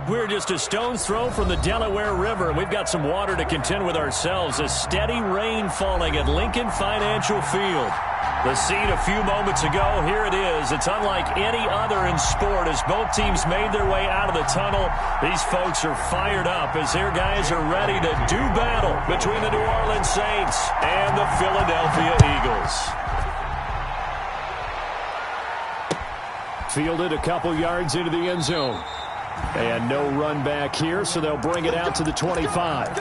We're just a stone's throw from the Delaware River. We've got some water to contend with ourselves. A steady rain falling at Lincoln Financial Field. The scene a few moments ago, here it is. It's unlike any other in sport as both teams made their way out of the tunnel. These folks are fired up as their guys are ready to do battle between the New Orleans Saints and the Philadelphia Eagles. Fielded a couple yards into the end zone. And no run back here, so they'll bring it out to the 25.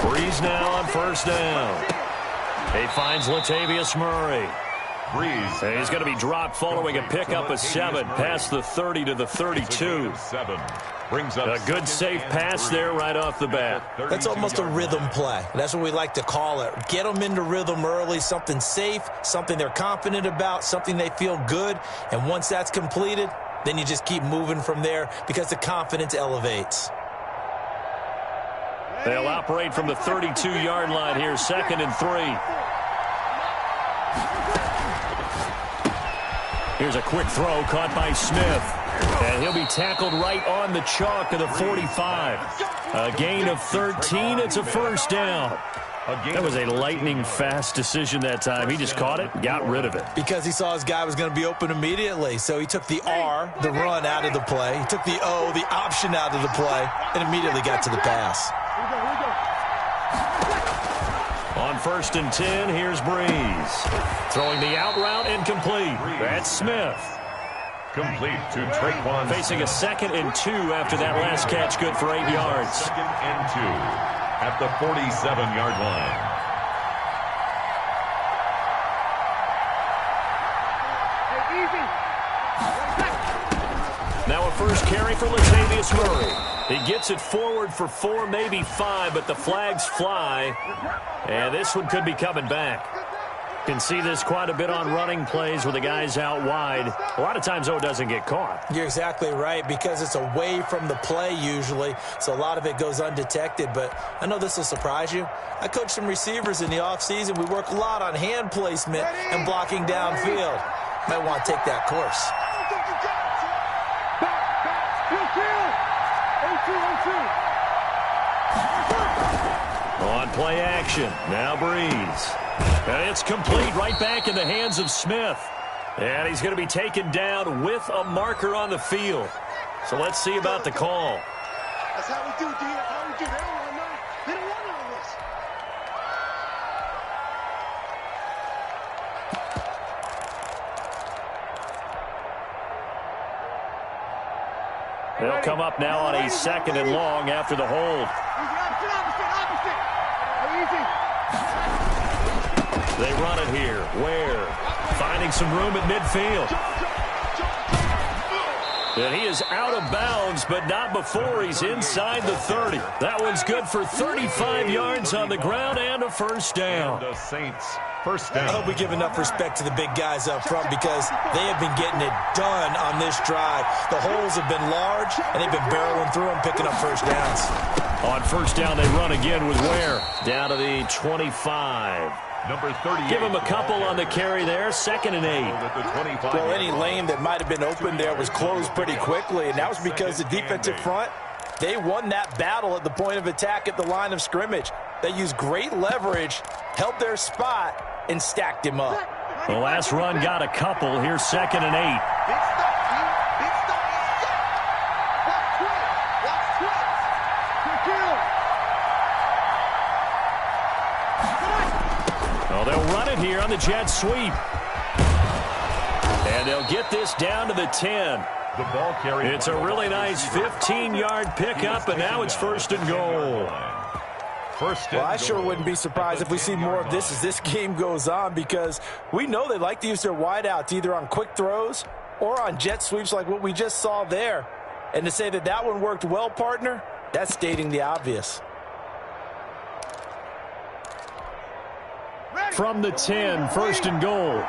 Breeze now on first down. He finds Latavius Murray. And he's going to be dropped following a pickup of 7 past the 30 to the 32. A good safe pass there right off the bat. That's almost a rhythm play. That's what we like to call it. Get them into rhythm early, something safe, something they're confident about, something they feel good. And once that's completed, then you just keep moving from there because the confidence elevates. They'll operate from the 32-yard line here, 2nd and 3. Here's a quick throw caught by Smith. And he'll be tackled right on the chalk of the 45. A gain of 13. It's a first down. That was a lightning-fast decision that time. He just caught it, got rid of it. Because he saw his guy was going to be open immediately. So he took the R, the run, out of the play. He took the O, the option, out of the play, and immediately got to the pass. On 1st and 10, here's Breeze. Throwing the out route incomplete. That's Smith. Complete to Traquan. Facing a 2nd and 2 after that last catch, good for 8 yards. 2nd and 2 at the 47-yard line. Now a first carry for Latavius Murray. He gets it forward for 4, maybe 5, but the flags fly. And this one could be coming back. You can see this quite a bit on running plays with the guys out wide. A lot of times, though, it doesn't get caught. You're exactly right, because it's away from the play usually, so a lot of it goes undetected. But I know this will surprise you. I coach some receivers in the offseason. We work a lot on hand placement and blocking downfield. Might want to take that course. On play action, now Breeze. And it's complete right back in the hands of Smith. And he's going to be taken down with a marker on the field. So let's see about the call. That's how we do, D. That's how we do. They don't want none. They don't want none of this. They'll come up now on a 2nd and long after the hold. They run it here. Ware finding some room at midfield. And he is out of bounds, but not before he's inside the 30. That one's good for 35 yards on the ground and a first down. The Saints first down. I hope we give enough respect to the big guys up front because they have been getting it done on this drive. The holes have been large, and they've been barreling through them, picking up first downs. On first down, they run again with Ware down to the 25. Number 38. Give him a couple on the carry there, 2nd and 8. Well, any lane that might have been open there was closed pretty quickly, and that was because the defensive front, they won that battle at the point of attack at the line of scrimmage. They used great leverage, held their spot, and stacked him up. The last run got a couple. Here's 2nd and 8. Well, they'll run it here on the jet sweep. And they'll get this down to the 10. The ball carried. It's a really nice 15-yard pickup, and now it's 1st and goal. Well, I sure wouldn't be surprised if we see more of this as this game goes on, because we know they like to use their wideouts either on quick throws or on jet sweeps like what we just saw there. And to say that that one worked well, partner, That's stating the obvious. From the 10, first and goal.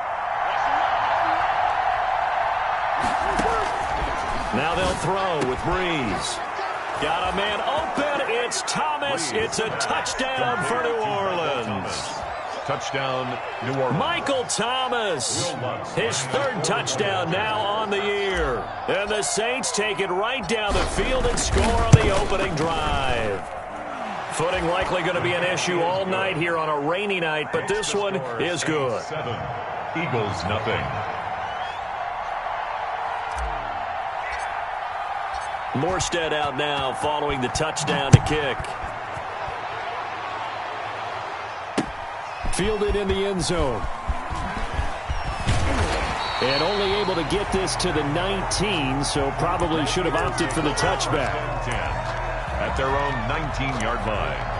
Now they'll throw with Breeze. Got a man open. It's Thomas. It's a touchdown for New Orleans. Touchdown, New Orleans. Michael Thomas, his third touchdown now on the year. And the Saints take it right down the field and score on the opening drive. Footing likely going to be an issue all night here on a rainy night, but this one is good. 7, Eagles nothing. Morstead out now following the touchdown to kick. Fielded in the end zone. And only able to get this to the 19, so probably should have opted for the touchback. 10 at their own 19-yard line.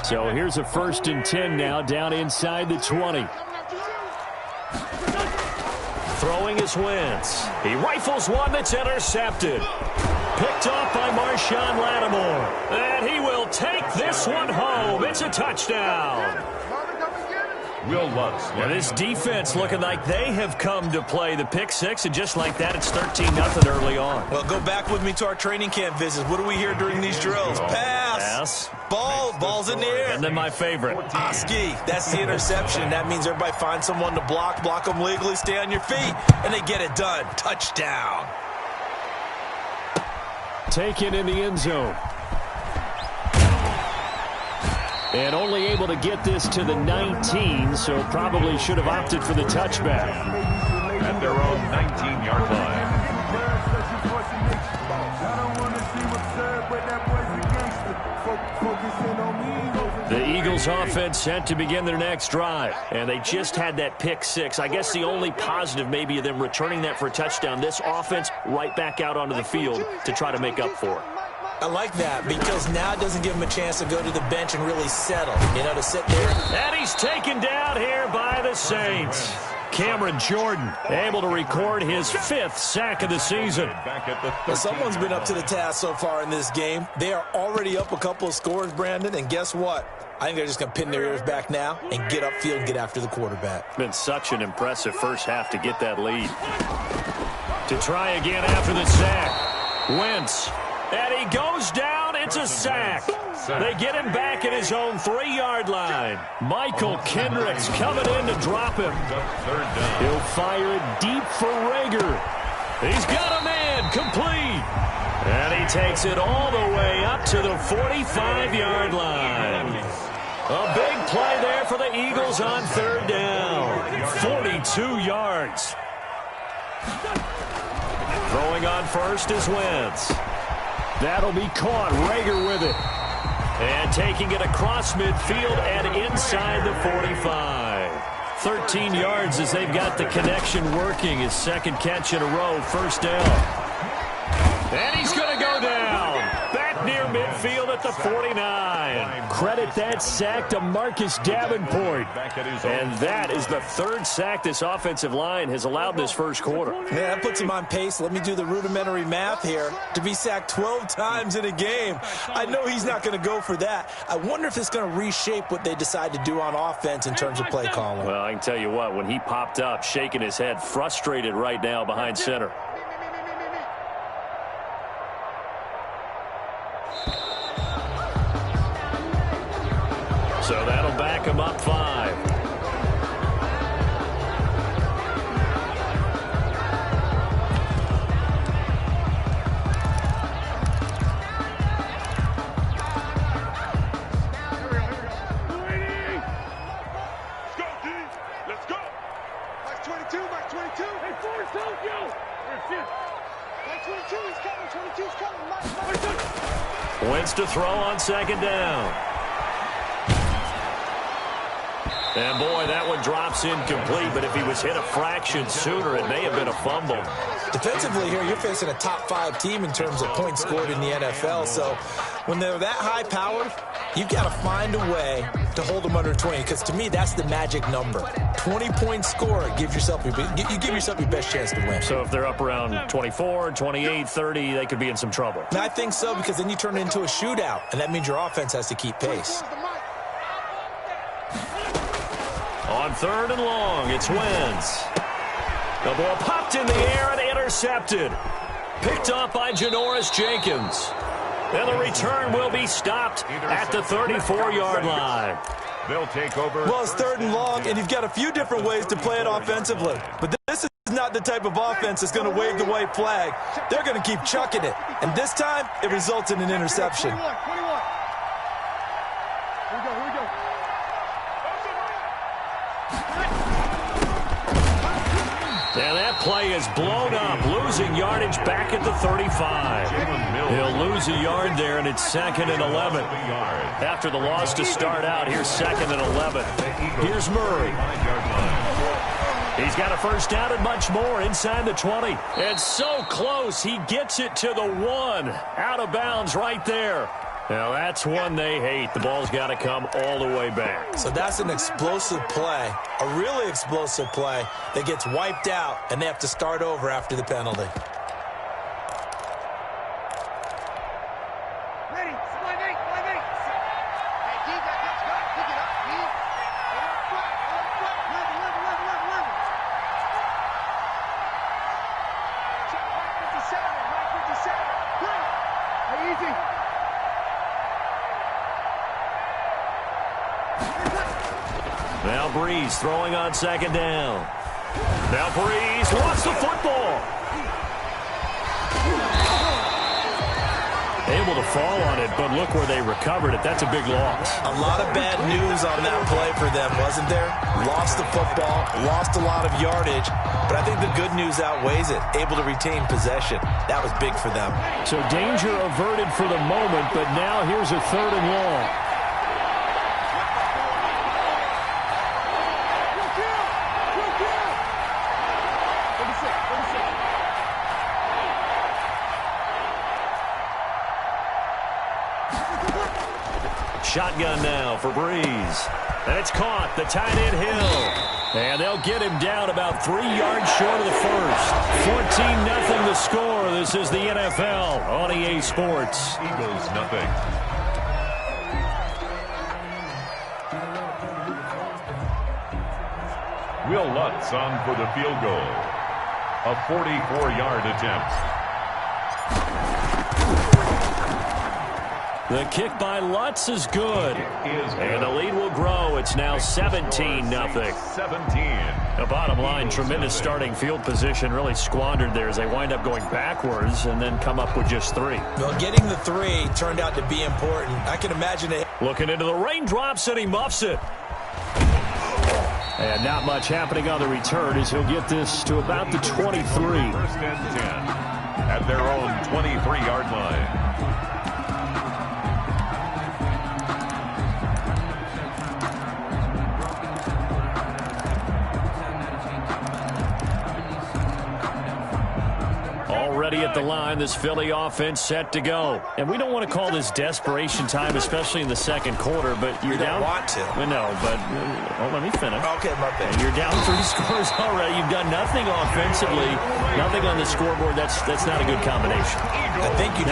So here's a 1st and 10 now, down inside the 20. Throwing is Wentz. He rifles one that's intercepted. Picked off by Marshawn Lattimore. And he will take this one home. It's a touchdown. Will Lutz. Now this defense looking like they have come to play the pick six, and just like that, it's 13-0 early on. Well, go back with me to our training camp visits. What do we hear during these drills? Pass. Ball's in the air. And then my favorite. Oski, that's the interception. That means everybody finds someone to block them legally, stay on your feet, and they get it done. Touchdown. Taken in the end zone. And only able to get this to the 19, so probably should have opted for the touchback. At their own 19-yard line. The Eagles offense set to begin their next drive, and they just had that pick six. I guess the only positive maybe of them returning that for a touchdown. This offense right back out onto the field to try to make up for it. I like that because now it doesn't give him a chance to go to the bench and really settle, to sit there. And he's taken down here by the Saints. Cameron Jordan able to record his 5th sack of the season. Well, someone's been up to the task so far in this game. They are already up a couple of scores, Brandon, and guess what? I think they're just going to pin their ears back now and get upfield and get after the quarterback. Been such an impressive first half to get that lead. To try again after the sack. Wentz. And he goes down. It's a sack. They get him back at his own 3-yard line. Michael Kendricks coming in to drop him. He'll fire it deep for Rager. He's got a man complete. And he takes it all the way up to the 45-yard line. A big play there for the Eagles on 3rd down. 42 yards. Throwing on first is Wentz. That'll be caught. Rager with it. And taking it across midfield and inside the 45. 13 yards as they've got the connection working. His 2nd catch in a row. 1st down. And he's going to go down. Back near midfield at the 49. Credit that sack to Marcus Davenport. And that is the 3rd sack this offensive line has allowed this first quarter. Yeah, that puts him on pace. Let me do the rudimentary math here. To be sacked 12 times in a game, I know he's not going to go for that. I wonder if it's going to reshape what they decide to do on offense in terms of play calling. Well, I can tell you what, when he popped up, shaking his head, frustrated right now behind center. So that'll back him up 5. Mark 22, Mark 22. Hey, Forrest, help you. Mark 22, he's coming. 22's coming. Mark. Wentz to throw on second down. And, boy, that one drops incomplete, but if he was hit a fraction sooner, it may have been a fumble. Defensively here, you're facing a top-5 team in terms of points scored in the NFL, so when they're that high-powered, you've got to find a way to hold them under 20, because to me, that's the magic number. 20-point score, you give yourself your best chance to win. So if they're up around 24, 28, 30, they could be in some trouble. And I think so, because then you turn it into a shootout, and that means your offense has to keep pace. On third and long, it's Wentz. The ball popped in the air and intercepted. Picked up by Janoris Jenkins. And the return will be stopped at the 34-yard line. They'll take over. Well, it's third and long, and you've got a few different ways to play it offensively. But this is not the type of offense that's going to wave the white flag. They're going to keep chucking it. And this time, it results in an interception. 21. Here we go. And that play is blown up, losing yardage back at the 35. He'll lose a yard there, and it's 2nd and 11. After the loss to start out, here's 2nd and 11. Here's Murray. He's got a first down and much more inside the 20. And so close, he gets it to the 1. Out of bounds right there. Now, that's one they hate. The ball's got to come all the way back. So that's an explosive play, a really explosive play that gets wiped out, and they have to start over after the penalty. Ready. 5-8. Hey, D, that's right. Pick it up, D. Level. Check Mike 57. Great. Hey, easy. Now Breeze throwing on second down. Now Breeze lost the football. Able to fall on it, but look where they recovered it. That's a big loss. A lot of bad news on that play for them, wasn't there? Lost the football, lost a lot of yardage, but I think the good news outweighs it. Able to retain possession. That was big for them. So danger averted for the moment, but now here's a 3rd and long. Shotgun now for Breeze. And it's caught. The tight end Hill. And they'll get him down about 3 yards short of the first. 14-0 the score. This is the NFL on EA Sports. Eagles nothing. Will Lutz on for the field goal. A 44-yard attempt. The kick by Lutz is good. And the lead will grow. It's now 17-0. 17. The bottom line, tremendous starting field position, really squandered there as they wind up going backwards and then come up with just 3. Well, getting the 3 turned out to be important. I can imagine it. Looking into the raindrops, and he muffs it. And not much happening on the return as he'll get this to about the 23. 1st and 10 at their own 23-yard line. Already at the line, this Philly offense set to go. And we don't want to call this desperation time, especially in the second quarter, but you're down. You don't want to. No, but let me finish. Okay, my bad. You're down 3 scores already. You've done nothing offensively, nothing on the scoreboard. That's not a good combination. I think you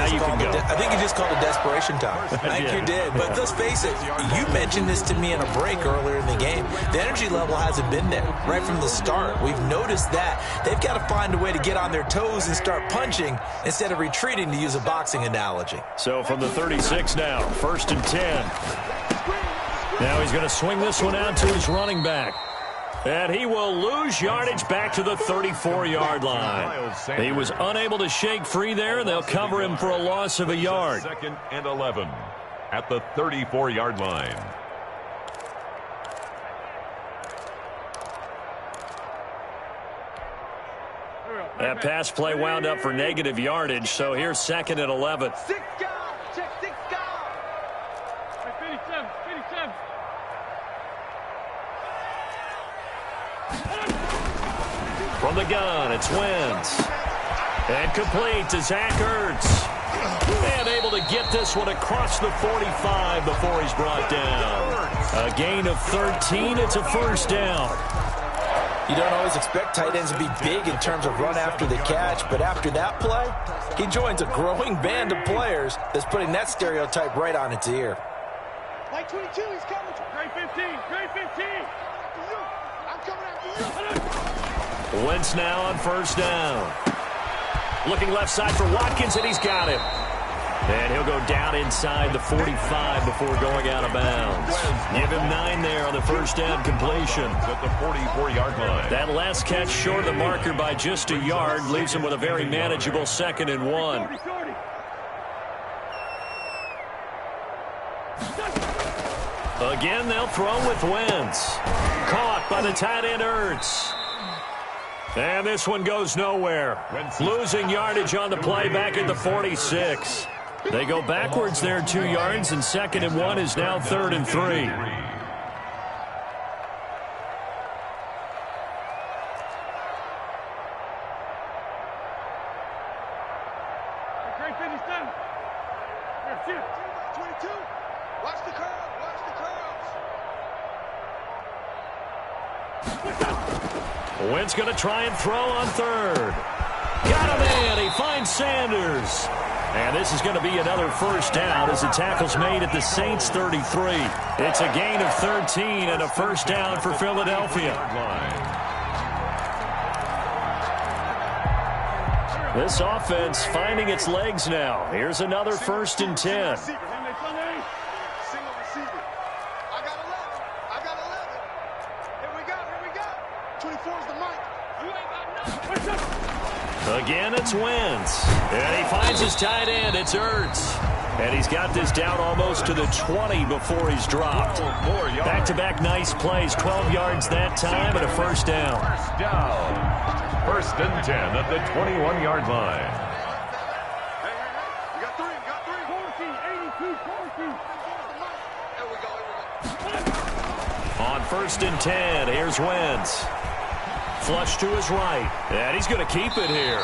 just called it desperation time. I think you did. But let's face it, you mentioned this to me in a break earlier in the game. The energy level hasn't been there right from the start. We've noticed that. They've got to find a way to get on their toes and start punching instead of retreating, to use a boxing analogy. So from the 36 now, 1st and 10. Now he's going to swing this one out to his running back. And he will lose yardage back to the 34-yard line. He was unable to shake free there, and they'll cover him for a loss of a yard. 2nd and 11 at the 34-yard line. That pass play wound up for negative yardage, so here's 2nd and 11. 6 guys. Check 6 guys. 57, 57. From the gun, it's Wentz. And complete to Zach Ertz. And able to get this one across the 45 before he's brought down. A gain of 13. It's a first down. You don't always expect tight ends to be big in terms of run after the catch, but after that play, he joins a growing band of players that's putting that stereotype right on its ear. Like 22, he's coming. Grade 15, grade 15. I'm coming after you. Wentz now on first down. Looking left side for Watkins, and he's got him. And he'll go down inside the 45 before going out of bounds. Give him 9 there on the first down completion. At the 44-yard line. That last catch short of the marker by just a yard leaves him with a very manageable 2nd and 1. Again, they'll throw with Wentz. Caught by the tight end Ertz. And this one goes nowhere. Losing yardage on the play back at the 46. They go backwards there 2 yards, and 2nd and 1 is now 3rd and 3. Grade 57. Here, shoot. 22. Watch the curl. Watch the curls. Wentz going to try and throw on 3rd. Got him in. He finds Sanders. And this is going to be another first down as the tackle's made at the Saints 33. It's a gain of 13 and a first down for Philadelphia. This offense finding its legs now. Here's another 1st and 10. Single receiver. I got 11. I got 11. Here we go. 24's the mic. You ain't got nothing. Again, it's Wentz. And he finds his tight end. It's Ertz. And he's got this down almost to the 20 before he's dropped. Back-to-back nice plays. 12 yards that time and a first down. First down. 1st and 10 at the 21-yard line. You got 3. 82, 14. There we go. On 1st and 10, here's Wentz. Flush to his right, and he's going to keep it here.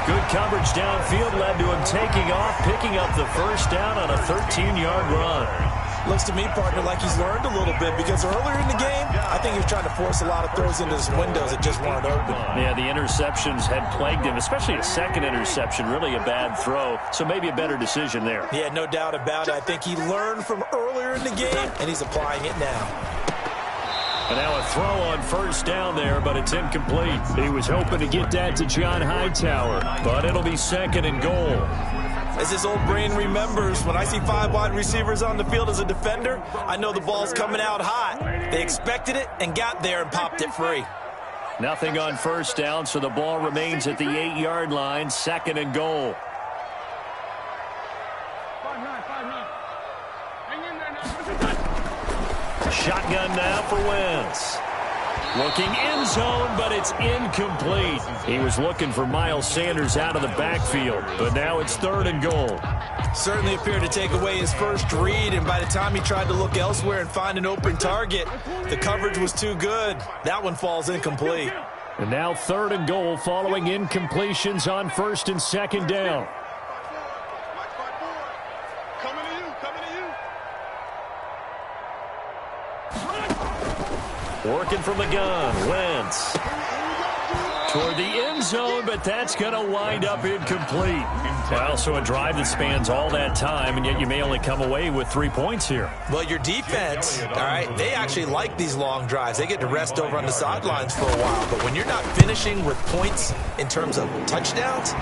Good coverage downfield led to him taking off, picking up the first down on a 13-yard run. Looks to me, partner, like he's learned a little bit because earlier in the game, I think he was trying to force a lot of throws into his windows that just weren't open. Yeah, the interceptions had plagued him, especially a 2nd interception, really a bad throw, so maybe a better decision there. Yeah, no doubt about it. I think he learned from earlier in the game, and he's applying it now. And now a throw on first down there, but it's incomplete. He was hoping to get that to John Hightower, but it'll be 2nd and goal. As his old brain remembers, when I see 5 wide receivers on the field as a defender, I know the ball's coming out hot. They expected it and got there and popped it free. Nothing on first down, so the ball remains at the 8-yard line, 2nd and goal. 5-9. Hang in there now. Shotgun now for Wentz. Looking end zone, but it's incomplete. He was looking for Miles Sanders out of the backfield, but now it's 3rd and goal. Certainly appeared to take away his first read, and by the time he tried to look elsewhere and find an open target, the coverage was too good. That one falls incomplete. And now 3rd and goal following incompletions on 1st and 2nd down. Coming to you. Working from the gun, Wentz. Toward the end zone, but that's going to wind up incomplete. Well, so a drive that spans all that time, and yet you may only come away with 3 points here. Well, your defense, all right, they actually like these long drives. They get to rest over on the sidelines for a while. But when you're not finishing with points in terms of touchdowns,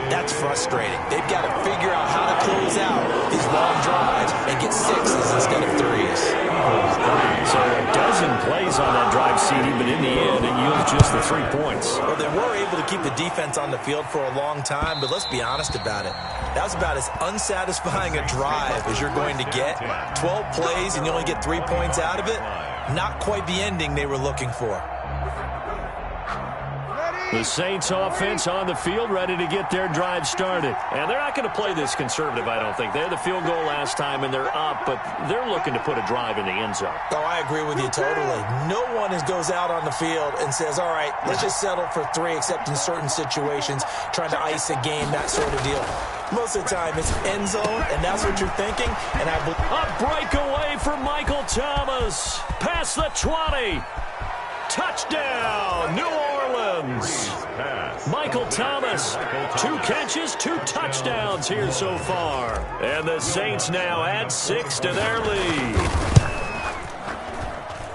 that's frustrating. They've got to figure out how to close out these long drives and get 6s instead of 3s. So a dozen plays on that drive, CD, but in the end, it yields just the 3 points. Well, they were able to keep the defense on the field for a long time, but let's be honest about it. That was about as unsatisfying a drive as you're going to get. 12 plays and you only get 3 points out of it. Not quite the ending they were looking for. Ready? The Saints offense on the field, ready to get their drive started. And they're not going to play this conservative, I don't think. They had the field goal last time, and they're up, but they're looking to put a drive in the end zone. Oh, I agree with you totally. No one goes out on the field and says, all right, let's just settle for 3, except in certain situations, trying to ice a game, that sort of deal. Most of the time, it's end zone, and that's what you're thinking. And a breakaway for Michael Thomas. Past the 20. Touchdown, New Orleans. Michael Thomas, 2 catches, 2 touchdowns here so far. And the Saints now add 6 to their lead.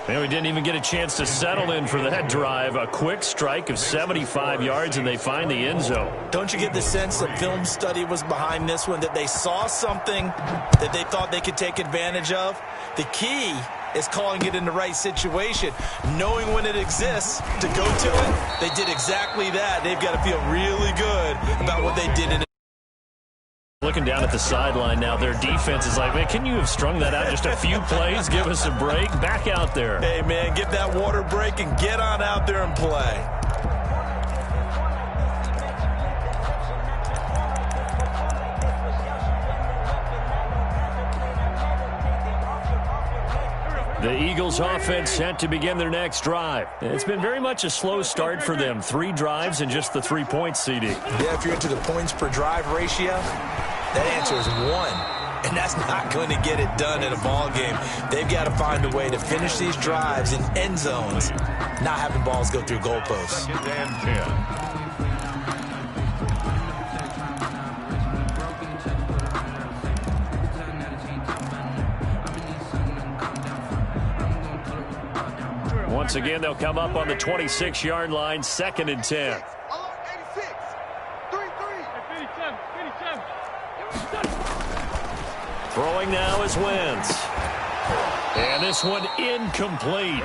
And we didn't even get a chance to settle in for that drive. A quick strike of 75 yards, and they find the end zone. Don't you get the sense that film study was behind this one, that they saw something that they thought they could take advantage of? The key is calling it in the right situation, knowing when it exists to go to it. They did exactly that. They've got to feel really good about what they did in it. Looking down at the sideline now, their defense is like, man, can you have strung that out just a few plays? Give us a break. Back out there. Hey, man, get that water break and get on out there and play. The Eagles offense set to begin their next drive. It's been very much a slow start for them. 3 drives and just the 3 points, CD. Yeah, if you're into the points per drive ratio, that answer is 1. And that's not going to get it done in a ball game. They've got to find a way to finish these drives in end zones, not having balls go through goalposts. 2nd and 10. Once again, they'll come up on the 26-yard line, 2nd and 10. Throwing now is Wentz. And this one incomplete.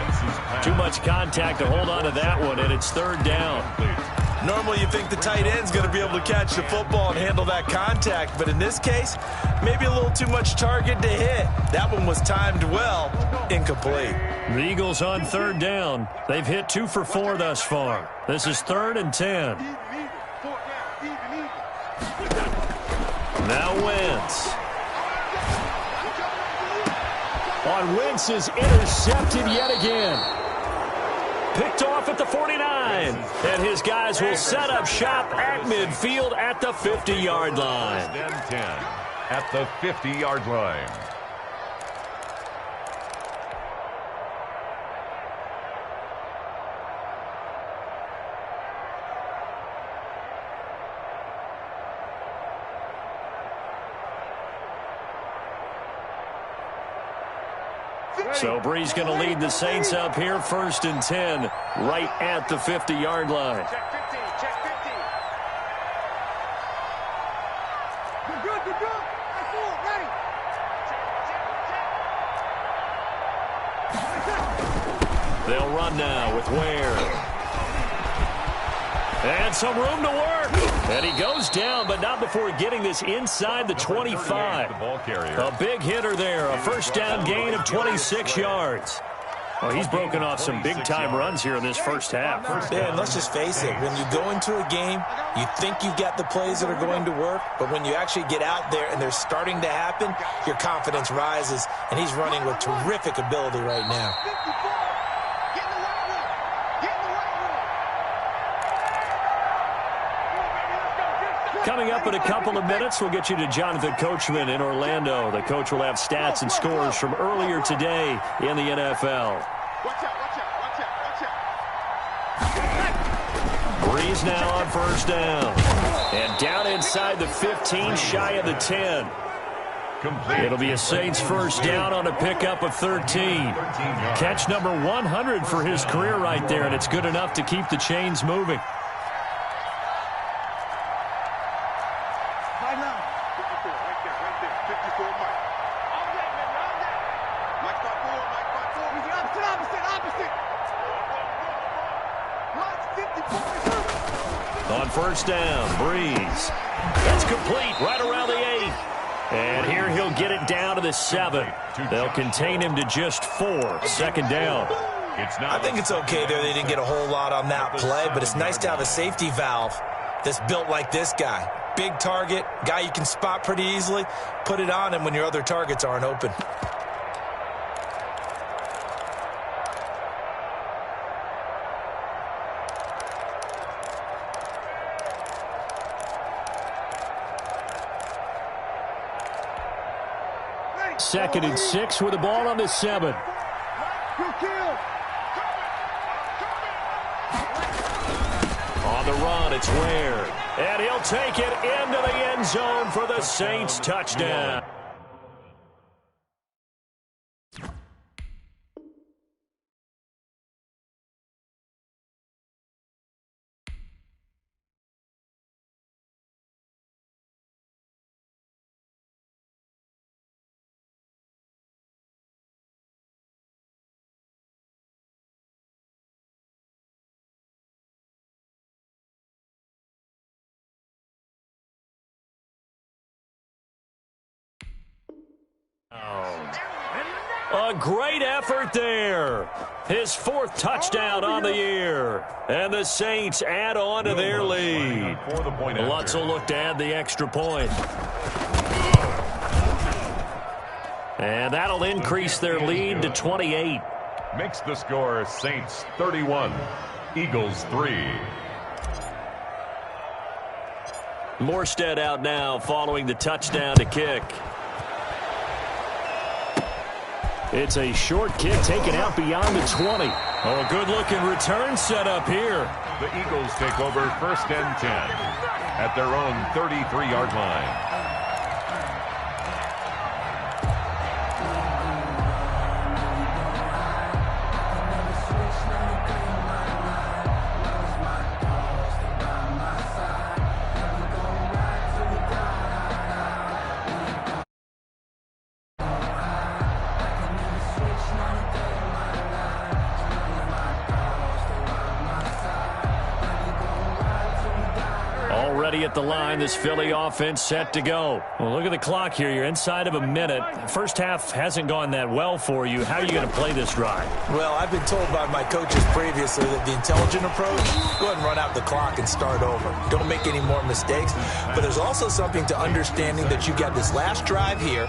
Too much contact to hold on to that one, and it's 3rd down. Normally you think the tight end's going to be able to catch the football and handle that contact, but in this case, maybe a little too much target to hit. That one was timed well, incomplete. The Eagles on 3rd down. They've hit 2 for 4 thus far. This is 3rd and 10. Now Wentz. On Wentz is intercepted yet again. Picked off at the 49. And his guys will set up shop at midfield at the 50-yard line. 10 at the 50-yard line. So Bree's going to lead the Saints up here, 1st and 10, right at the 50-yard line. Check 15, check 15. Good, good, good, good. That's full, ready. Check, check, check. They'll run now with Ware. And some room to work. And he goes down, but not before getting this inside the 25. The ball carrier. A big hitter there, a 1st down gain of 26 yards. Well, he's broken off some big-time runs here in this first half. Yeah, and let's just face it. When you go into a game, you think you've got the plays that are going to work, but when you actually get out there and they're starting to happen, your confidence rises, and he's running with terrific ability right now. Coming up in a couple of minutes, we'll get you to Jonathan Coachman in Orlando. The coach will have stats and scores from earlier today in the NFL. Watch out, watch out, watch out, watch out. Breeze now on 1st down. And down inside the 15, shy of the 10. Complete. It'll be a Saints 1st down on a pickup of 13. Catch number 100 for his career right there, and it's good enough to keep the chains moving. On 1st down, Breeze. That's complete right around the 8. And here he'll get it down to the 7. They'll contain him to just 4. 2nd down. I think it's okay there. They didn't get a whole lot on that play, but it's nice to have a safety valve that's built like this guy. Big target, guy you can spot pretty easily. Put it on him when your other targets aren't open. Second and 6 with the ball on the 7. On the run, it's Ware. And he'll take it into the end zone for the Saints touchdown. A great effort there. His 4th touchdown on the year. And the Saints add on to their lead. Lutz will look to add the extra point. And that'll increase their lead to 28. Makes the score Saints 31, Eagles 3. Morstead out now following the touchdown to kick. It's a short kick taken out beyond the 20. Oh, good-looking return set up here. The Eagles take over 1st and 10 at their own 33-yard line. Already at the line, this Philly offense set to go. Well, look at the clock here. You're inside of a minute. First half hasn't gone that well for you. How are you going to play this drive? Well, I've been told by my coaches previously that the intelligent approach, go ahead and run out the clock and start over. Don't make any more mistakes. But there's also something to understanding that you got this last drive here.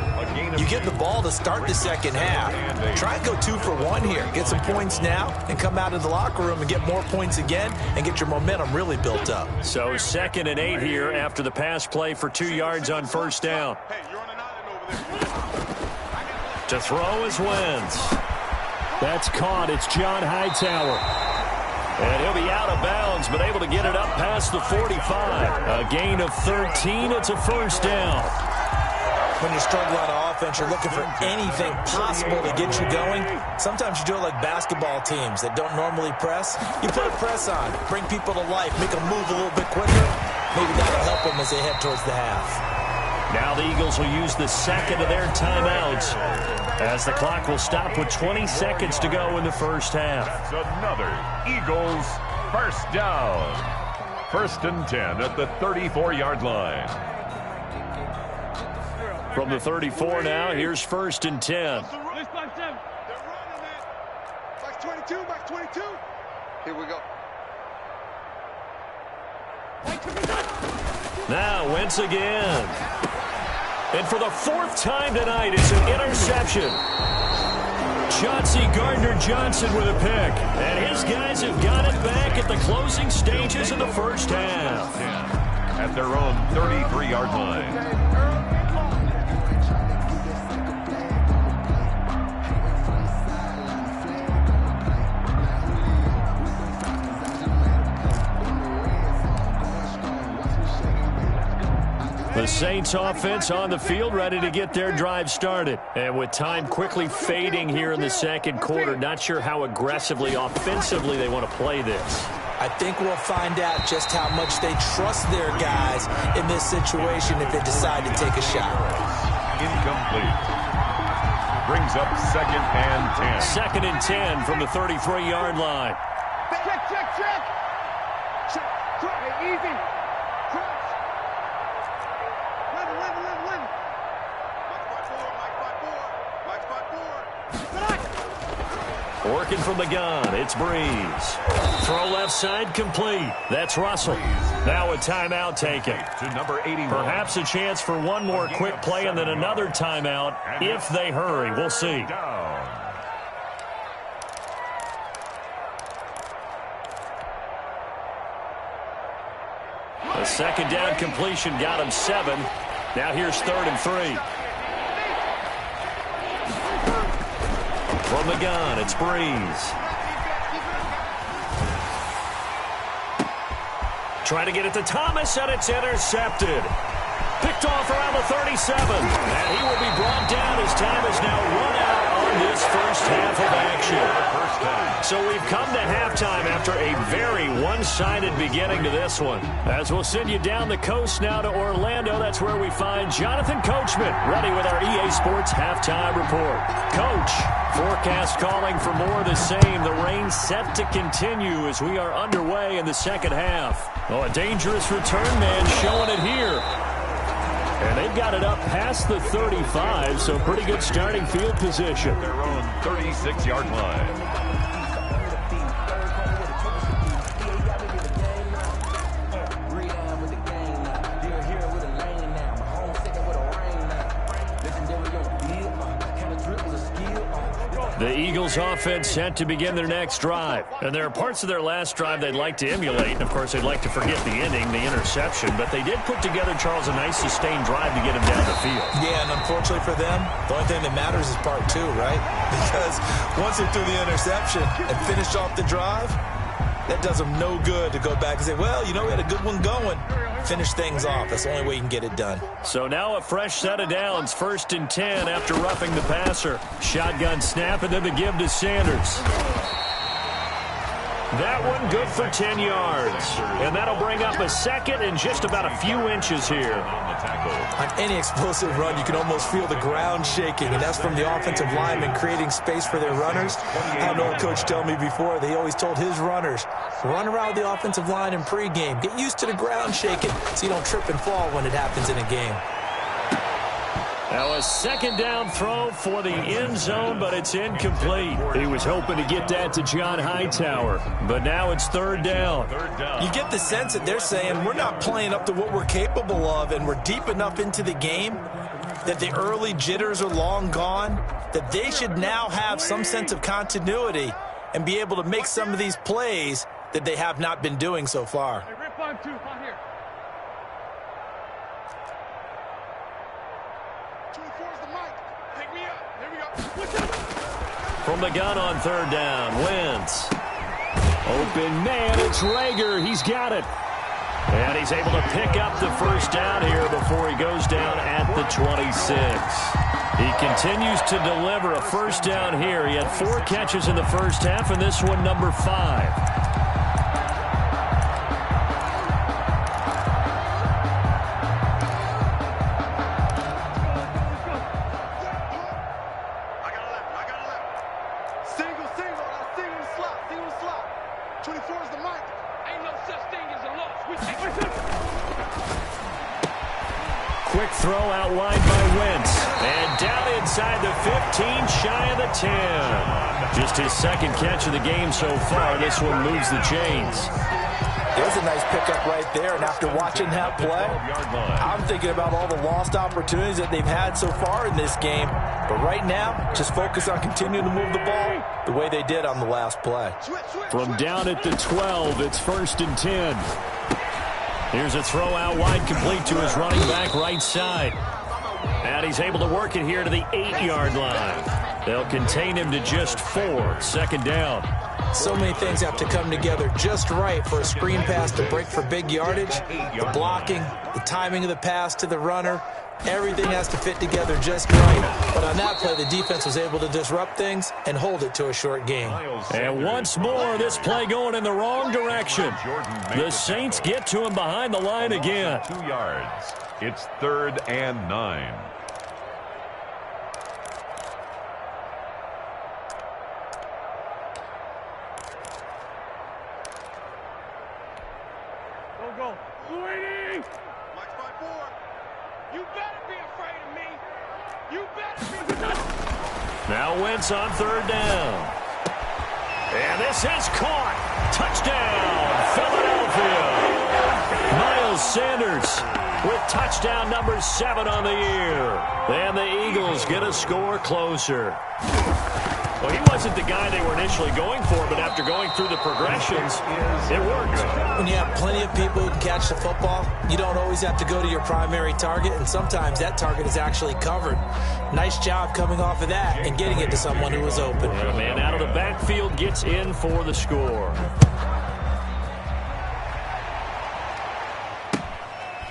You get the ball to start the second half. Try and go 2 for 1 here. Get some points now and come out of the locker room and get more points again and get your momentum really built up. So 2nd and 8 here after the pass play for 2 yards on 1st down. To throw is Wentz. That's caught. It's John Hightower. And he'll be out of bounds, but able to get it up past the 45. A gain of 13. It's a 1st down. When you're struggling on offense, you're looking for anything possible to get you going. Sometimes you do it like basketball teams that don't normally press. You put a press on, bring people to life, make them move a little bit quicker. Maybe that'll help them as they head towards the half. Now the Eagles will use the 2nd of their timeouts as the clock will stop with 20 seconds to go in the first half. That's another Eagles 1st down. 1st and 10 at the 34-yard line. From the 34 now, here's 1st and 10. Box 22, box 22. Here we go. Now Wentz again. And for the 4th time tonight, it's an interception. Chauncey Gardner-Johnson with a pick. And his guys have got it back at the closing stages of the first half. At their own 33-yard line. The Saints offense on the field, ready to get their drive started. And with time quickly fading here in the 2nd quarter, not sure how aggressively, offensively they want to play this. I think we'll find out just how much they trust their guys in this situation if they decide to take a shot. Incomplete. Brings up 2nd and 10. 2nd and 10 from the 33-yard line. Check, check, check. Check, hey, easy. working from the gun. It's Breeze. Throw left side complete. That's Russell. Now a timeout taken. To number 81. Perhaps a chance for one more quick play and then another timeout if they hurry. We'll see. A second down completion got him 7. Now here's 3rd and 3. From the gun, it's Breeze. Trying to get it to Thomas, and it's intercepted. Picked off around the 37. And he will be brought down as time is now run out on this first half of action. So we've come to halftime after a very one-sided beginning to this one. As we'll send you down the coast now to Orlando, that's where we find Jonathan Coachman, ready with our EA Sports halftime report. Coach, forecast calling for more of the same. The rain set to continue as we are underway in the second half. Oh, a dangerous return man showing it here. And they've got it up past the 35, so pretty good starting field position. Their own 36-yard line. The Eagles offense set to begin their next drive. And there are parts of their last drive they'd like to emulate. And, of course, they'd like to forget the ending, the interception. But they did put together, Charles, a nice sustained drive to get him down the field. Yeah, and unfortunately for them, the only thing that matters is part 2, right? Because once they threw the interception and finished off the drive, that does them no good to go back and say, well, you know, we had a good one going. Finish things off. That's the only way you can get it done. So now a fresh set of downs. 1st and 10 after roughing the passer. Shotgun snap and then the give to Sanders. That one good for 10 yards. And that'll bring up a second and just about a few inches here. On any explosive run, you can almost feel the ground shaking, and that's from the offensive linemen creating space for their runners. I had an old coach tell me before, they always told his runners, run around the offensive line in pregame. Get used to the ground shaking so you don't trip and fall when it happens in a game. Now a second down throw for the end zone, but it's incomplete. He was hoping to get that to John Hightower, but now it's 3rd down. You get the sense that they're saying we're not playing up to what we're capable of, and we're deep enough into the game that the early jitters are long gone, that they should now have some sense of continuity and be able to make some of these plays that they have not been doing so far. Hey, rip on 2, on here. 24's the mic. Pick me up. Here we go. From the gun on 3rd down, Wentz. Open man, it's Rager. He's got it. And he's able to pick up the first down here before he goes down at the 26. He continues to deliver a first down here. He had 4 catches in the first half, and this one number 5. Quick throw out wide by Wentz. And down inside the 15, shy of the 10. Just his second catch of the game so far. This one moves the chains. There's a nice pickup right there, and after watching that play, I'm thinking about all the lost opportunities that they've had so far in this game. But right now, just focus on continuing to move the ball the way they did on the last play. From down at the 12, it's 1st and 10. Here's a throw out wide, complete to his running back right side. And he's able to work it here to the 8-yard line. They'll contain him to just 4. 2nd down. So many things have to come together just right for a screen pass to break for big yardage. The blocking, the timing of the pass to the runner, everything has to fit together just right. But on that play, the defense was able to disrupt things and hold it to a short game. And once more, this play going in the wrong direction. The Saints get to him behind the line again. 2 yards. It's 3rd and 9. Go. 280. Mike's by 4. You better be afraid of me. You better be. Now Wentz on 3rd down. And this is caught. Touchdown, Philadelphia. Miles Sanders with touchdown number 7 on the year. And the Eagles get a score closer. Well, he wasn't the guy they were initially going for, but after going through the progressions, it worked. When you have plenty of people who can catch the football, you don't always have to go to your primary target, and sometimes that target is actually covered. Nice job coming off of that and getting it to someone who was open. And a man out of the backfield gets in for the score.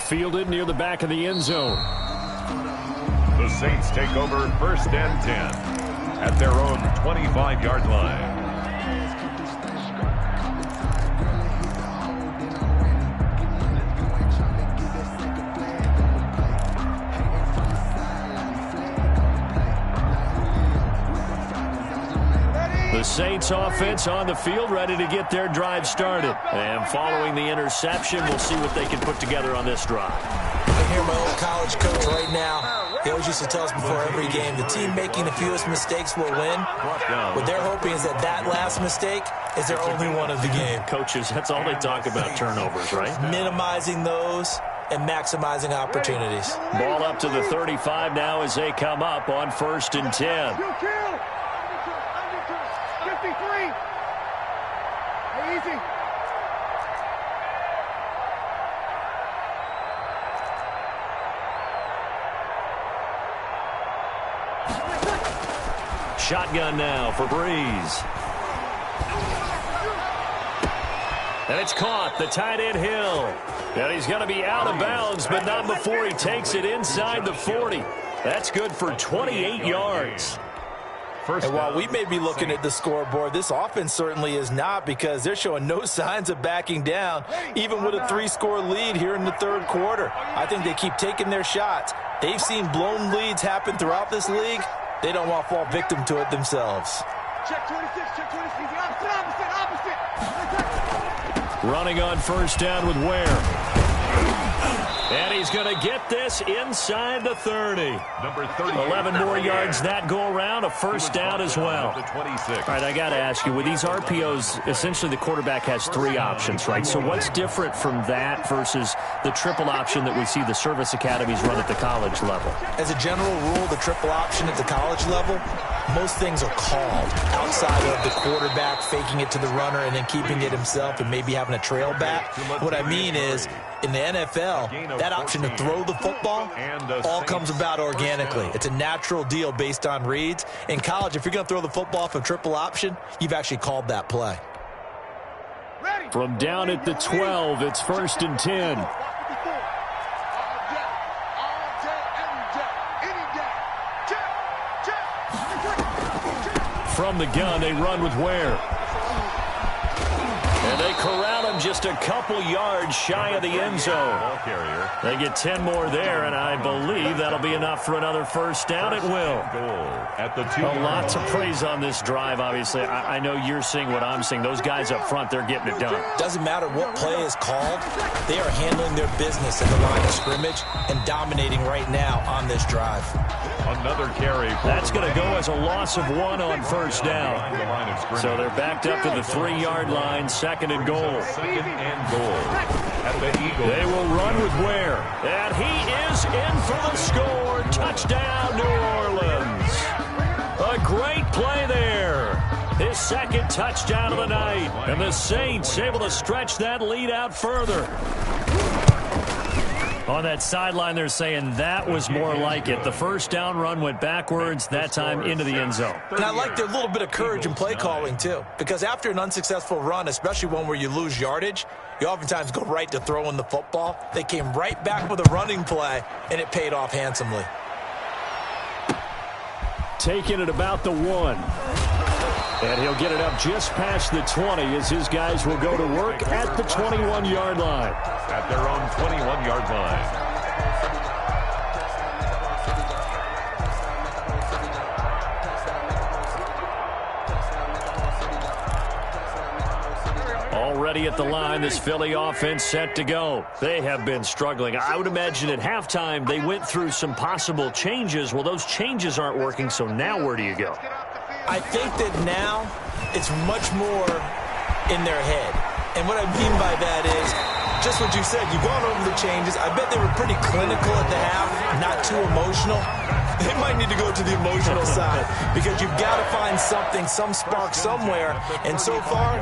Fielded near the back of the end zone. The Saints take over 1st and 10 at their own 25-yard line. The Saints offense on the field, ready to get their drive started. And following the interception, we'll see what they can put together on this drive. I hear my old college coach right now. He always used to tell us before every game, the team making the fewest mistakes will win. What they're hoping is that that last mistake is their only one of the game. Coaches, that's all they talk about, turnovers, right? Minimizing those and maximizing opportunities. Ball up to the 35 now as they come up on 1st and 10. 53. Hey, easy. Shotgun now for Breeze. And it's caught. The tight end Hill. And he's going to be out of bounds, but not before he takes it inside the 40. That's good for 28 yards. And while we may be looking at the scoreboard, this offense certainly is not, because they're showing no signs of backing down, even with a 3-score lead here in the 3rd quarter. I think they keep taking their shots. They've seen blown leads happen throughout this league. They don't want to fall victim to it themselves. Check 26, check 26. Opposite. Running on 1st down with Ware. And he's going to get this inside the 30. Number 30. 11 more yards that go around, a 1st down as well. All right, I got to ask you, with these RPOs, essentially the quarterback has 3 options, right? So what's different from that versus the triple option that we see the service academies run at the college level? As a general rule, the triple option at the college level, most things are called outside of the quarterback faking it to the runner and then keeping it himself and maybe having a trail back. What I mean is, in the NFL, that option to throw the football all comes about organically. It's a natural deal based on reads. In college, if you're going to throw the football from triple option, you've actually called that play. From down at the 12, it's 1st and 10. From the gun, they run with Ware. And they corral him just a couple yards shy of the end zone. They get 10 more there, and I believe that'll be enough for another 1st down. It will. A lot to praise on this drive, obviously. I know you're seeing what I'm seeing. Those guys up front, they're getting it done. Doesn't matter what play is called. They are handling their business at the line of scrimmage and dominating right now on this drive. Another carry. That's going to go as a loss of 1 on 1st down. So they're backed up to the 3-yard line, 2nd and goal. 2nd and goal at the Eagles. They will run with Ware. And he is in for the score. Touchdown, New Orleans. A great play there. His 2nd touchdown of the night. And the Saints able to stretch that lead out further. On that sideline, they're saying that was more like it. The 1st down run went backwards, that time into the end zone. And I like their little bit of courage in play calling, too. Because after an unsuccessful run, especially one where you lose yardage, you oftentimes go right to throwing the football. They came right back with a running play, and it paid off handsomely. Taking it about the 1. And he'll get it up just past the 20 as his guys will go to work at the 21-yard line. At their own 21-yard line. Already at the line, this Philly offense set to go. They have been struggling. I would imagine at halftime they went through some possible changes. Well, those changes aren't working, so now where do you go? I think that now it's much more in their head. And what I mean by that is just what you said. You've gone over the changes. I bet they were pretty clinical at the half, not too emotional. They might need to go to the emotional side because you've got to find something, some spark somewhere. And so far,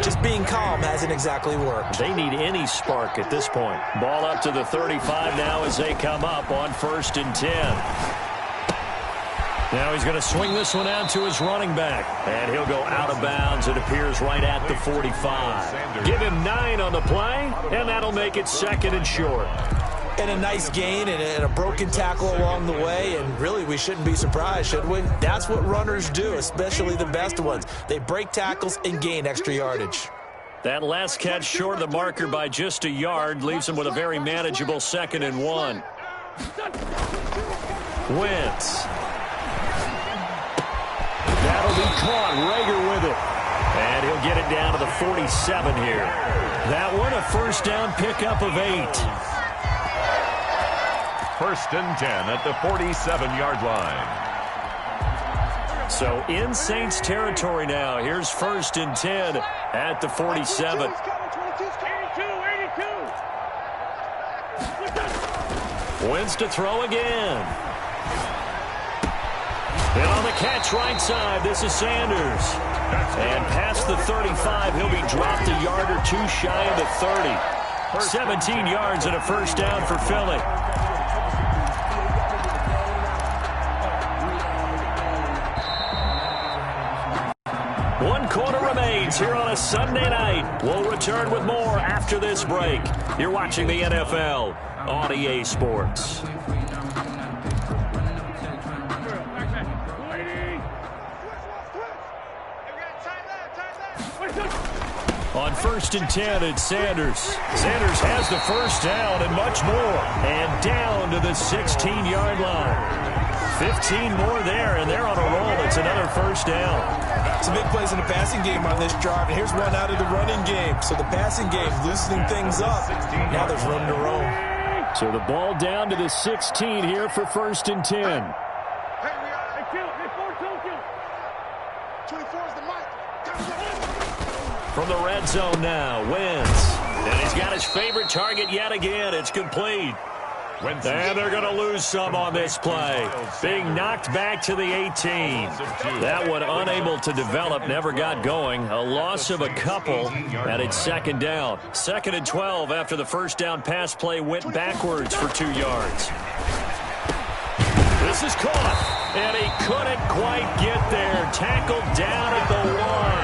just being calm hasn't exactly worked. They need any spark at this point. Ball up to the 35 now as they come up on 1st and 10. Now he's going to swing this one out to his running back. And he'll go out of bounds. It appears right at the 45. Give him 9 on the play, and that'll make it 2nd and short. And a nice gain and a broken tackle along the way, and really we shouldn't be surprised, should we? That's what runners do, especially the best ones. They break tackles and gain extra yardage. That last catch short of the marker by just a yard leaves him with a very manageable 2nd and 1. Wentz. That'll be caught. Rager with it. And he'll get it down to the 47 here. That one a first down pickup of 8. 1st and 10 at the 47-yard line. So in Saints territory now. Here's 1st and 10 at the 47. Wins to throw again. And on the catch right side, this is Sanders. And past the 35, he'll be dropped a yard or 2 shy of the 30. 17 yards and a first down for Philly. One quarter remains here on a Sunday night. We'll return with more after this break. You're watching the NFL on EA Sports. On 1st and 10, it's Sanders. Sanders has the first down and much more. And down to the 16-yard line. 15 more there, and they're on a roll. It's another first down. Some big plays in the passing game on this drive, and here's one out of the running game. So the passing game loosening things up. Now there's room to roam. So the ball down to the 16 here for 1st and 10. From the red zone now, Wentz. And he's got his favorite target yet again. It's complete. And they're going to lose some on this play. Being knocked back to the 18. That one unable to develop, never got going. A loss of a couple, and it's 2nd down. 2nd and 12 after the first down pass play went backwards for 2 yards. This is caught, and he couldn't quite get there. Tackled down at the 1.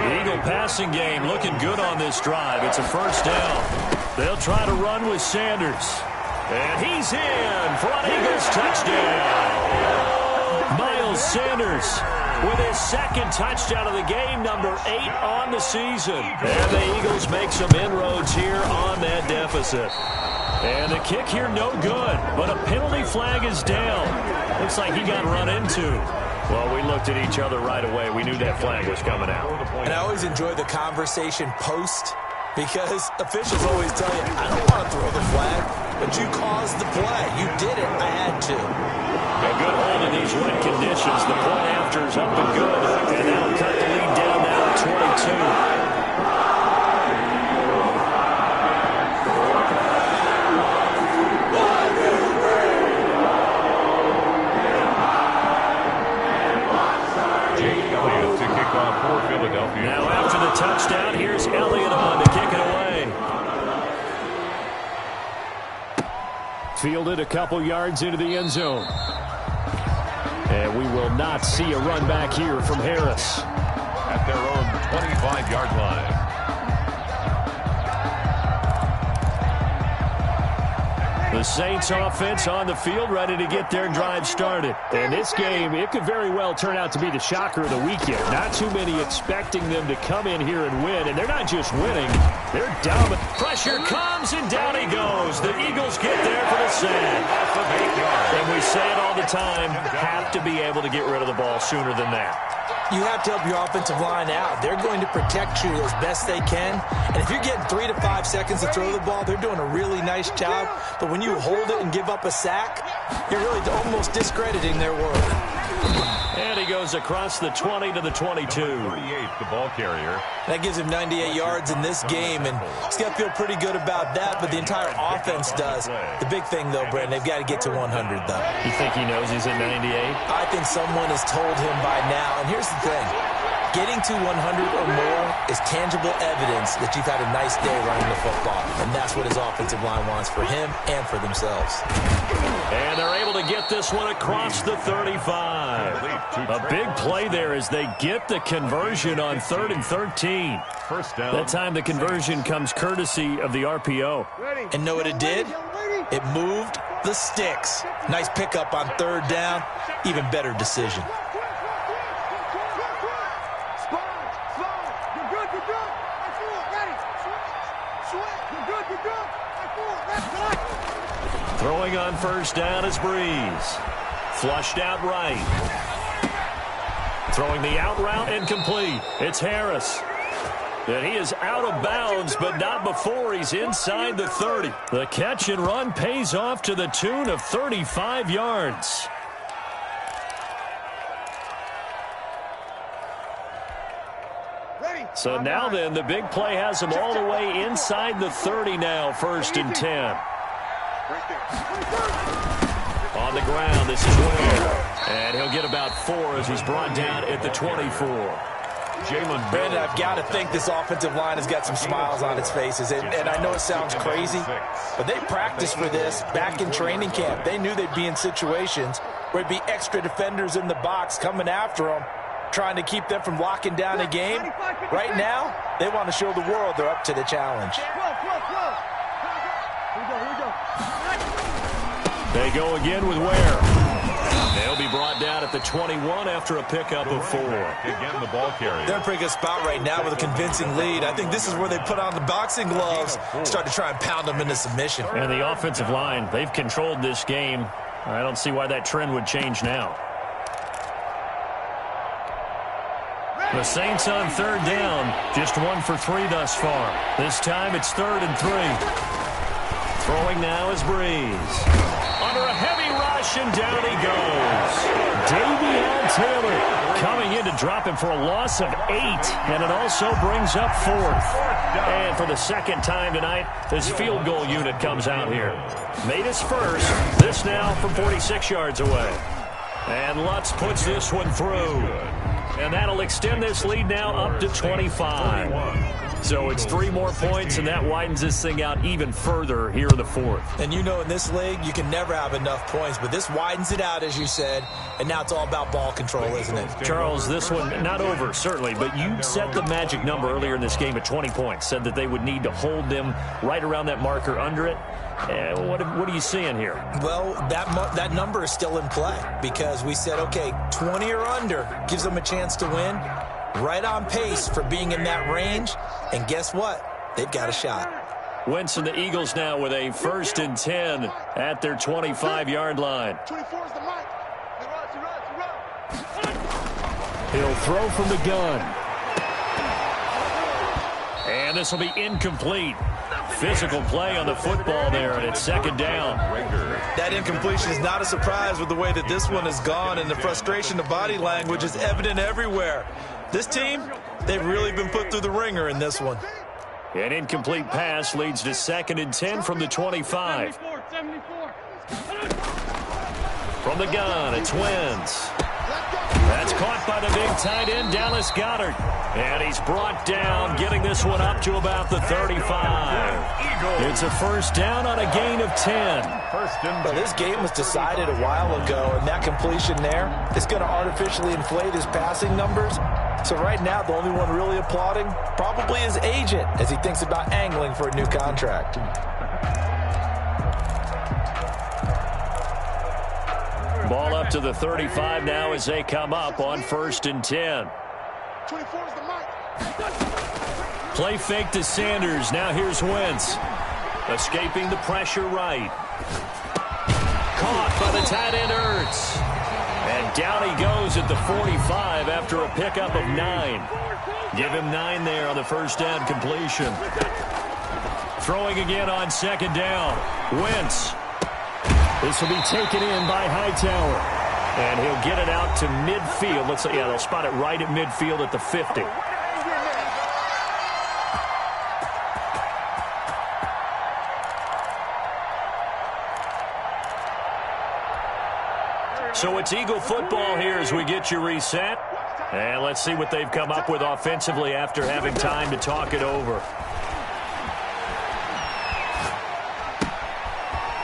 The Eagle passing game looking good on this drive. It's a first down. They'll try to run with Sanders. And he's in for an Eagles touchdown. Miles Sanders with his 2nd touchdown of the game, number 8 on the season. And the Eagles make some inroads here on that deficit. And the kick here no good, but a penalty flag is down. Looks like he got run into. Well, we looked at each other right away. We knew that flag was coming out. And I always enjoy the conversation post because officials always tell you, I don't want to throw the flag, but you caused the play. You did it. I had to. A good hold in these wet conditions. The point after is up and good, and that'll cut the lead down now to 22. Now after the touchdown, here's Elliott on to kick it away. Fielded a couple yards into the end zone. And we will not see a run back here from Harris. At their own 25-yard line. The Saints offense on the field, ready to get their drive started. And this game, it could very well turn out to be the shocker of the weekend. Not too many expecting them to come in here and win. And they're not just winning, they're dominant. Pressure comes, and down he goes. The Eagles get there for the sack. And we say it all the time, have to be able to get rid of the ball sooner than that. You have to help your offensive line out. They're going to protect you as best they can. And if you're getting 3 to 5 seconds to throw the ball, they're doing a really nice job. But when you hold it and give up a sack, you're really almost discrediting their work. And he goes across the 20 to the 22. 38, the ball carrier. That gives him 98 yards in this game, and he's got to feel pretty good about that, but the entire offense does. The big thing, though, Brandon, they've got to get to 100, though. You think he knows he's at 98? I think someone has told him by now, and here's the thing. Getting to 100 or more is tangible evidence that you've had a nice day running the football, and that's what his offensive line wants for him and for themselves. And they're able to get this one across the 35. A big play there as they get the conversion on 3rd and 13. First down. That time the conversion comes courtesy of the RPO. And know what it did? It moved the sticks. Nice pickup on 3rd down. Even better decision. Throwing on 1st down is Breeze. Flushed out right. Throwing the out route incomplete. It's Harris. And he is out of bounds, but not before he's inside the 30. The catch and run pays off to the tune of 35 yards. So now then, the big play has him all the way inside the 30 now, 1st and 10. On the ground, this is Ware. And he'll get about 4 as he's brought down at the 24. Brandon, I've got to think this offensive line has got some smiles on its faces. And I know it sounds crazy, but they practiced for this back in training camp. They knew they'd be in situations where it'd be extra defenders in the box coming after them, trying to keep them from locking down a game. Right now, they want to show the world they're up to the challenge. They go again with Ware. They'll be brought down at the 21 after a pickup of 4. Again, the ball carrier. They're in a pretty good spot right now with a convincing lead. I think this is where they put on the boxing gloves, start to try and pound them into submission. And the offensive line, they've controlled this game. I don't see why that trend would change now. The Saints on 3rd down, just 1 for 3 thus far. This time it's 3rd and 3. Throwing now is Breeze. Under a heavy rush, and down he goes. Davion Taylor coming in to drop him for a loss of 8, and it also brings up 4th. And for the second time tonight, this field goal unit comes out here. Made his first, this now from 46 yards away. And Lutz puts this one through. And that'll extend this lead now up to 25. So it's 3 more points, and that widens this thing out even further here in the 4th. And you know in this league, you can never have enough points, but this widens it out, as you said, and now it's all about ball control, isn't it? Charles, this one, not over, certainly, but you set the magic number earlier in this game at 20 points, said that they would need to hold them right around that marker under it. What are you seeing here? Well, that number is still in play because we said, okay, 20 or under gives them a chance to win. Right on pace for being in that range. And guess what? They've got a shot. Wentz and the Eagles now with a 1st and 10 at their 25-yard line. 24 is the mic. He'll throw from the gun. And this will be incomplete. Physical play on the football there, and it's 2nd down. That incompletion is not a surprise with the way that this one has gone, and the frustration of body language is evident everywhere. This team, they've really been put through the ringer in this one. An incomplete pass leads to 2nd and 10 from the 25. From the gun, it's Wentz. That's caught by the big tight end, Dallas Goedert. And he's brought down, getting this one up to about the 35. It's a 1st down on a gain of 10. Well, this game was decided a while ago, and that completion there is going to artificially inflate his passing numbers. So right now, the only one really applauding probably his agent as he thinks about angling for a new contract. Ball up to the 35 now as they come up on 1st and 10. 24 is the mic. Play fake to Sanders. Now here's Wentz. Escaping the pressure right. Caught by the tight end Ertz. And down he goes at the 45 after a pickup of 9. Give him 9 there on the 1st down completion. Throwing again on 2nd down. Wentz. This will be taken in by Hightower. And he'll get it out to midfield. Let's say, yeah, they'll spot it right at midfield at the 50. So it's Eagle football here as we get you reset. And let's see what they've come up with offensively after having time to talk it over.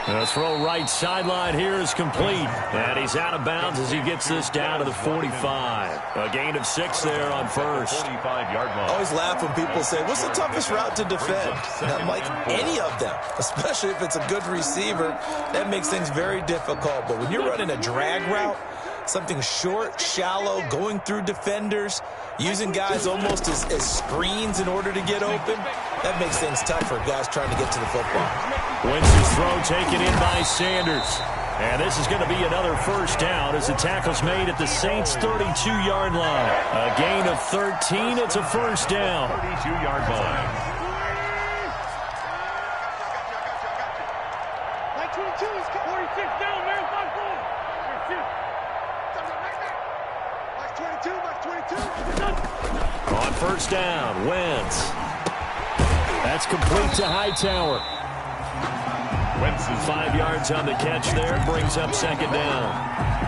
The throw right sideline here is complete. And he's out of bounds as he gets this down to the 45. A gain of 6 there on first. 45-yard line. I always laugh when people say, what's the toughest route to defend? And I'm like, any of them, especially if it's a good receiver. That makes things very difficult. But when you're running a drag route, something short, shallow, going through defenders, using guys almost as screens in order to get open, that makes things tough for guys trying to get to the football. Wentz's throw taken in by Sanders. And this is going to be another first down as the tackle's made at the Saints' 32-yard line. A gain of 13. It's a first down. 32-yard line. Like 22 is 46 down, man. 22. On first down, Wentz. That's complete to Hightower. Wentz is 5 yards on the catch there, brings up second down.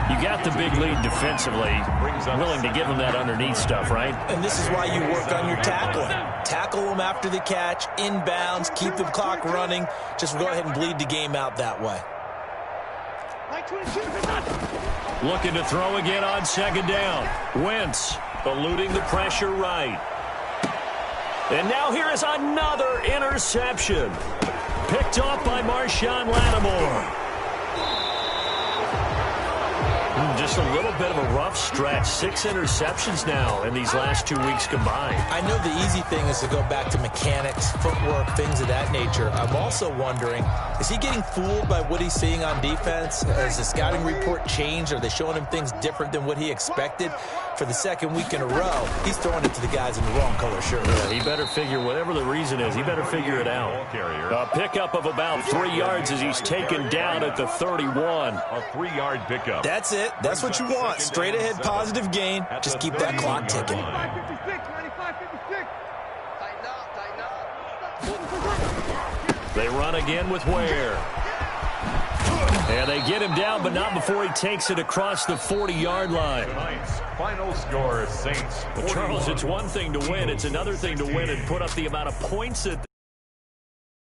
You got the big lead defensively, willing to give them that underneath stuff, right? And this is why you work on your tackling. Tackle them after the catch, inbounds, keep the clock running. Just go ahead and bleed the game out that way. Like 22 is Looking to throw again on second down. Wentz eluding the pressure right. And now here is another interception. Picked off by Marshawn Lattimore. Just a little bit of a rough stretch. 6 interceptions now in these last 2 weeks combined. I know the easy thing is to go back to mechanics, footwork, things of that nature. I'm also wondering, is he getting fooled by what he's seeing on defense? Has the scouting report changed? Are they showing him things different than what he expected? For the second week in a row, he's throwing it to the guys in the wrong color shirt. Yeah, he better figure, whatever the reason is, he better figure it out. A pickup of about 3 yards as he's taken down at the 31. a 3-yard pickup. That's it. That's what you want. Straight ahead, positive gain. Just keep that clock ticking. 95, 56. Tighten up. They run again with Ware. And they get him down, but not before he takes it across the 40-yard line. Tonight's final score, Saints. Well, Charles, it's one thing to win. It's another thing to win and put up the amount of points that